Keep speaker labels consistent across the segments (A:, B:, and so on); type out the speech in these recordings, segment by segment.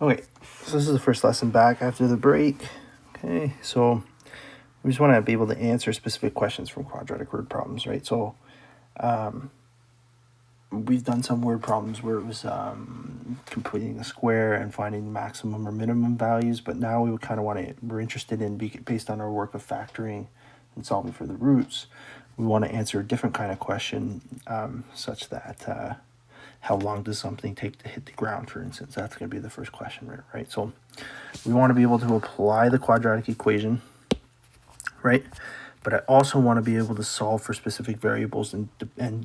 A: Okay, so this is the first lesson back after the break. Okay, so we just want to be able to answer specific questions from quadratic word problems, right? So we've done some word problems where it was completing a square and finding maximum or minimum values, but now we kind of we're interested in, based on our work of factoring and solving for the roots, we want to answer a different kind of question, such that how long does something take to hit the ground, for instance? That's going to be the first question, right? So we want to be able to apply the quadratic equation, right? But I also want to be able to solve for specific variables and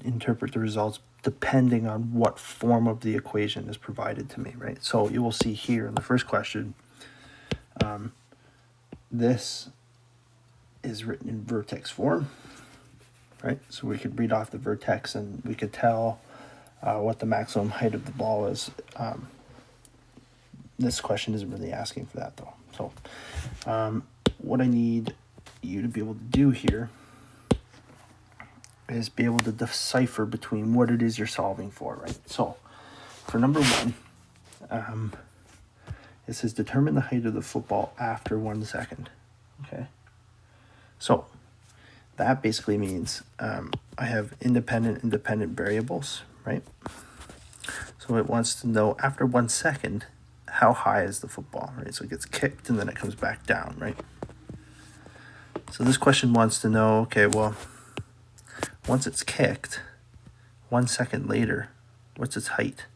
A: interpret the results depending on what form of the equation is provided to me, right? So you will see here in the first question, this is written in vertex form, right? So we could read off the vertex and we could tell what the maximum height of the ball is. This question isn't really asking for that though. So what I need you to be able to do here is be able to decipher between what it is you're solving for, right? So for number one, it says determine the height of the football after 1 second. Okay. So that basically means I have independent variables, right? So it wants to know after 1 second, how high is the football, right? So it gets kicked and then it comes back down, right? So this question wants to know, okay, well, once it's kicked, 1 second later, what's its height?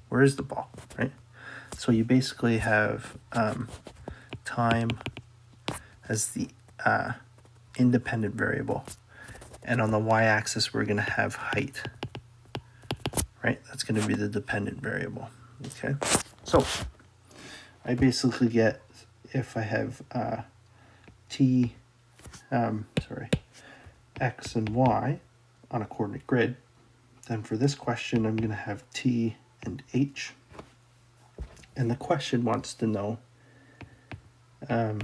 A: Where is the ball, right? So you basically have time as the independent variable. And on the y-axis, we're going to have height, right? That's going to be the dependent variable, okay? So I basically get, if I have x and y on a coordinate grid, then for this question, I'm going to have t and h. And the question wants to know 1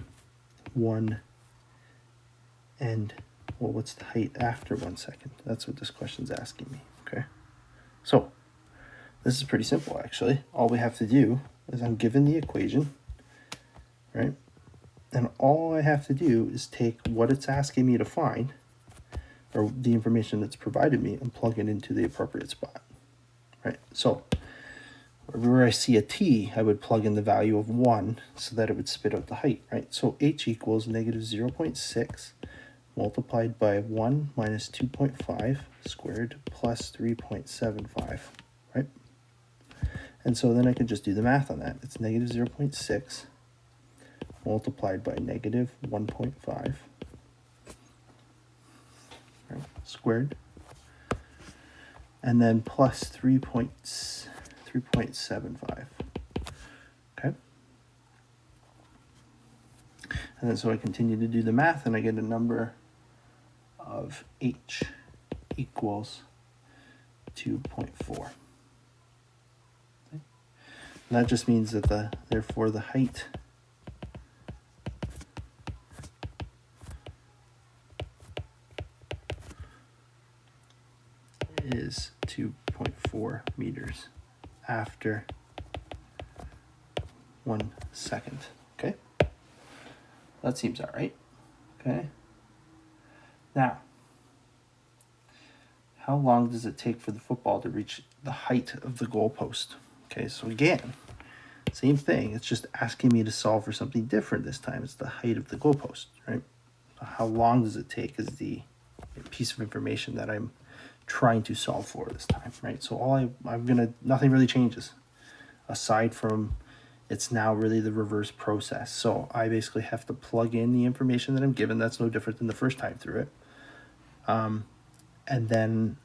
A: and, well, what's the height after 1 second? That's what this question's asking me, okay? So this is pretty simple, actually. All we have to do is I'm given the equation, right? And all I have to do is take what it's asking me to find, or the information that's provided me, and plug it into the appropriate spot, right? So wherever I see a t, I would plug in the value of 1 so that it would spit out the height, right? So h equals negative 0.6 multiplied by 1 minus 2.5 squared plus 3.75, right? And so then I could just do the math on that. It's negative 0.6 multiplied by negative 1.5 squared, and then plus 3.75. Okay. And then so I continue to do the math, and I get a number of h equals 2.4. Okay. And that just means that therefore the height is 2.4 meters after 1 second. Okay, that seems all right. Okay, now how long does it take for the football to reach the height of the goalpost? Okay, so again, same thing. It's just asking me to solve for something different this time. It's the height of the goalpost, right? So how long does it take is the piece of information that I'm trying to solve for this time, right? So nothing really changes aside from it's now really the reverse process. So I basically have to plug in the information that I'm given. That's no different than the first time through it. And then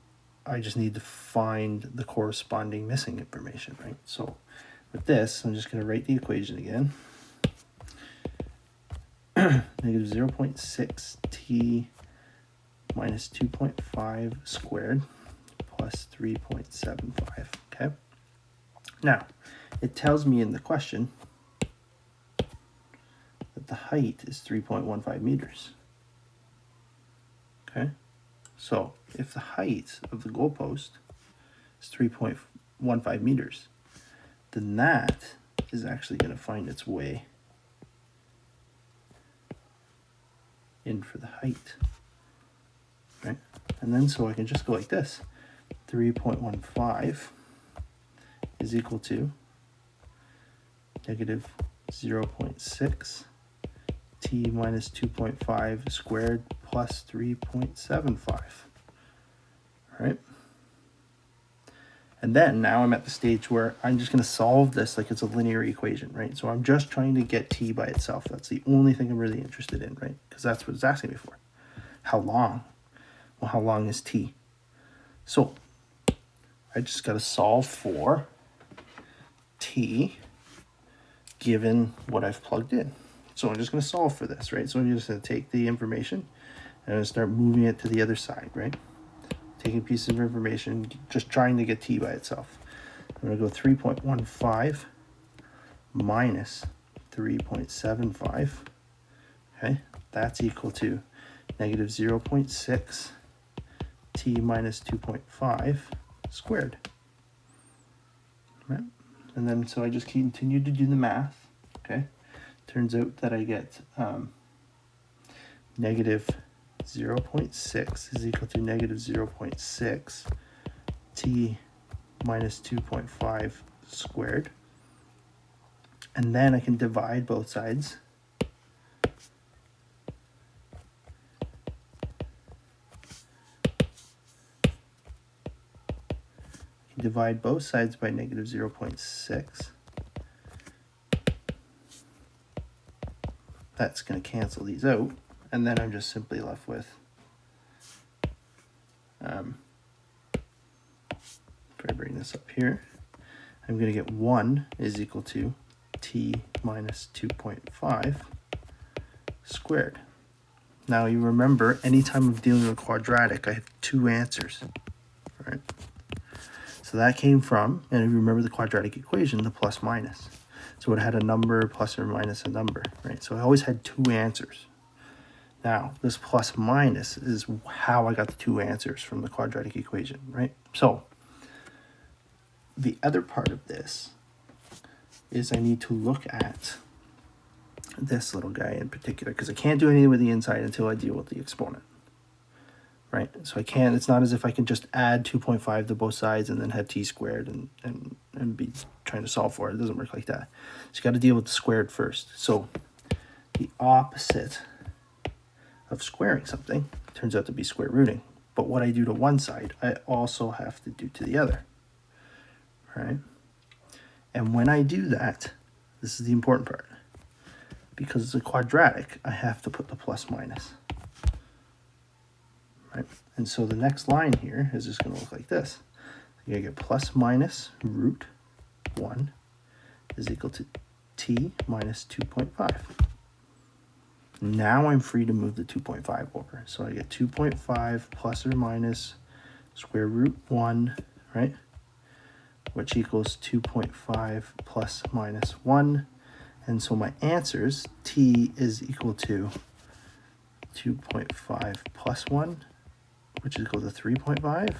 A: I just need to find the corresponding missing information, right? So with this, I'm just going to write the equation again. Negative 0.6 t minus 2.5 squared plus 3.75, okay? Now, it tells me in the question that the height is 3.15 meters, okay? So if the height of the goalpost is 3.15 meters, then that is actually going to find its way in for the height, right? And then so I can just go like this. 3.15 is equal to negative 0.6 t minus 2.5 squared plus 3.75, right? And then now I'm at the stage where I'm just going to solve this like it's a linear equation, right? So I'm just trying to get t by itself. That's the only thing I'm really interested in, right? Because that's what it's asking me for. How long? Well, how long is t? So I just got to solve for t given what I've plugged in. So I'm just going to solve for this, right? So I'm just going to take the information and I'm going to start moving it to the other side, right? Taking pieces of information, just trying to get t by itself. I'm going to go 3.15 minus 3.75. Okay, that's equal to negative 0.6 t minus 2.5 squared. Right? And then so I just continue to do the math. Okay, turns out that I get negative 0.6 is equal to negative 0.6 t minus 2.5 squared. And then I can divide both sides. Divide both sides by negative 0.6. That's going to cancel these out. And then I'm just simply left with, if I bring this up here, I'm going to get 1 is equal to t minus 2.5 squared. Now you remember, anytime I'm dealing with quadratic, I have two answers, right? So that came from, and if you remember the quadratic equation, the plus minus. So it had a number plus or minus a number, right? So I always had two answers. Now, this plus minus is how I got the two answers from the quadratic equation, right? So the other part of this is I need to look at this little guy in particular, because I can't do anything with the inside until I deal with the exponent, right? So I can't, it's not as if I can just add 2.5 to both sides and then have t squared and be trying to solve for it. It doesn't work like that. So you got to deal with the squared first. So the opposite of squaring something turns out to be square rooting. But what I do to one side, I also have to do to the other, right? And when I do that, this is the important part. Because it's a quadratic, I have to put the plus minus, right? And so the next line here is just going to look like this. You're going to get plus minus root 1 is equal to t minus 2.5. Now I'm free to move the 2.5 over. So I get 2.5 plus or minus square root 1, right? Which equals 2.5 plus minus 1. And so my answers, t is equal to 2.5 plus 1, which is equal to 3.5.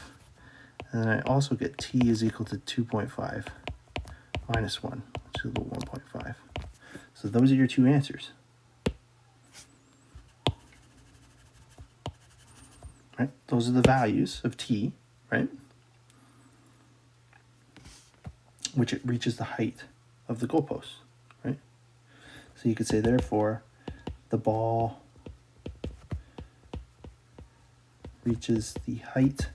A: And then I also get t is equal to 2.5 minus 1, which is equal to 1.5. So those are your two answers. Right? Those are the values of t, right? Which it reaches the height of the goalpost, right? So you could say, therefore, the ball reaches the height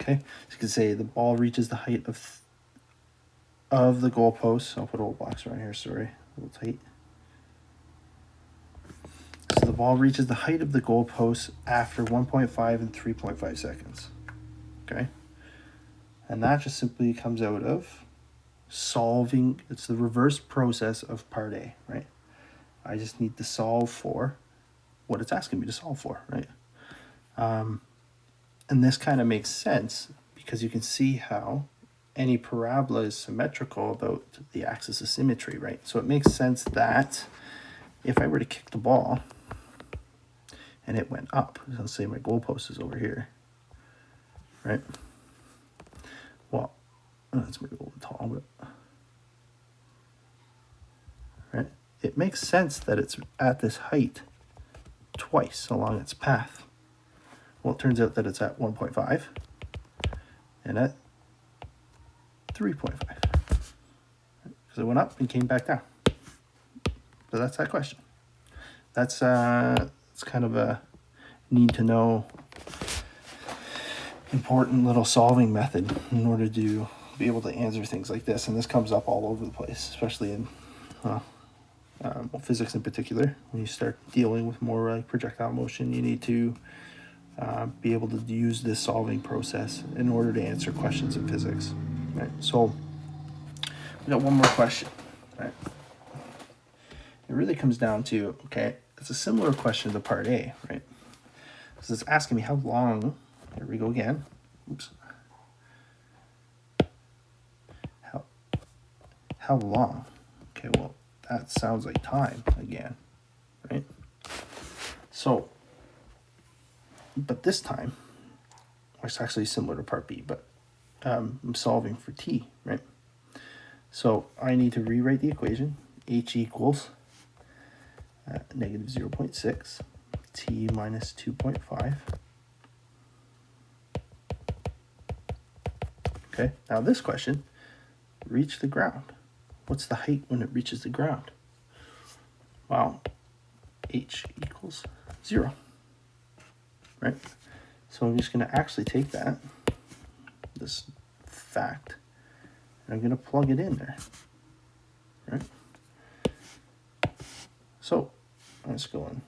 A: okay, so you could say the ball reaches the height of the goalpost. I'll put a little box around here, sorry, a little tight. So the ball reaches the height of the goalpost after 1.5 and 3.5 seconds. Okay? And that just simply comes out of solving, it's the reverse process of part A, right? I just need to solve for what it's asking me to solve for, right? And this kind of makes sense because you can see how any parabola is symmetrical about the axis of symmetry, right? So it makes sense that if I were to kick the ball and it went up, let's say my goalpost is over here, right? Well, that's maybe a little tall, but right? It makes sense that it's at this height twice along its path. Well, it turns out that it's at 1.5 and at 3.5. Because it went up and came back down. So that's that question. That's it's kind of a need to know important little solving method in order to be able to answer things like this. And this comes up all over the place, especially in physics in particular. When you start dealing with more like projectile motion, you need to be able to use this solving process in order to answer questions in physics. Right. So we got one more question. Right. It really comes down to, okay, it's a similar question to part A, right? Because it's asking me how long, here we go again. Oops. How long? Okay, well, that sounds like time again, right? So, but this time, it's actually similar to part B, but I'm solving for t, right? So I need to rewrite the equation. H equals negative 0.6, t minus 2.5. Okay, now this question, reach the ground. What's the height when it reaches the ground? Well, h equals 0, right? So I'm just going to actually take this fact, and I'm going to plug it in there, right? So let's go in.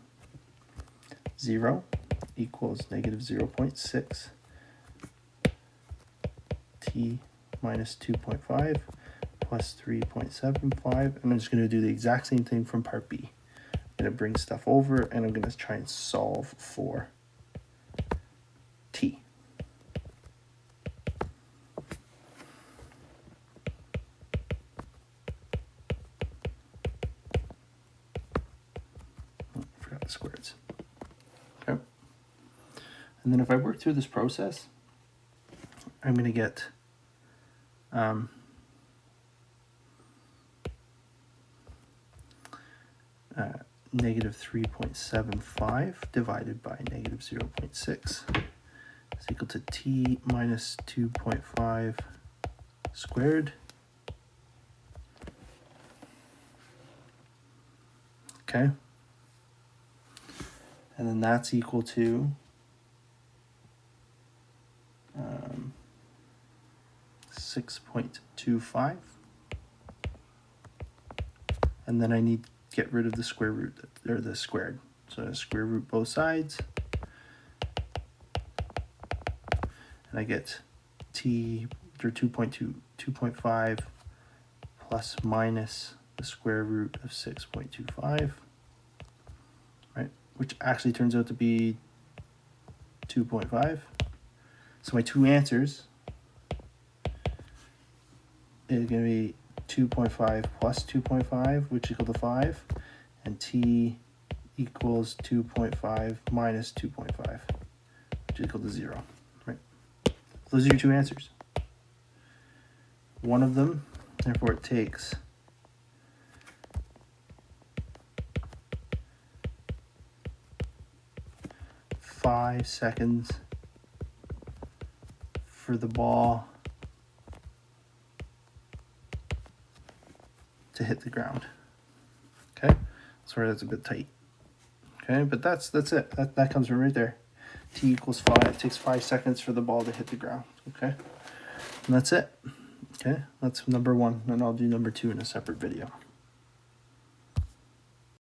A: 0 equals negative 0.6 t minus 2.5 plus 3.75, and I'm just going to do the exact same thing from part B. I'm going to bring stuff over, and I'm going to try and solve for t. Forgot the squares. Okay. And then if I work through this process, I'm going to get negative 3.75 divided by negative 0.6 is equal to t minus 2.5 squared. Okay. And then that's equal to 6.25. And then I need to get rid of the square root, or the squared. So I square root both sides. And I get t, or 2.5 plus minus the square root of 6.25, right? Which actually turns out to be 2.5. So my two answers is going to be 2.5 plus 2.5, which equal to 5, and t equals 2.5 minus 2.5, which equal to 0, right? Those are your two answers. One of them, therefore it takes 5 seconds for the ball to hit the ground. Okay, sorry, that's a bit tight. Okay, but that's it. That comes from right there. T equals 5. It takes 5 seconds for the ball to hit the ground. Okay, and that's it. Okay, that's number 1, and I'll do number 2 in a separate video.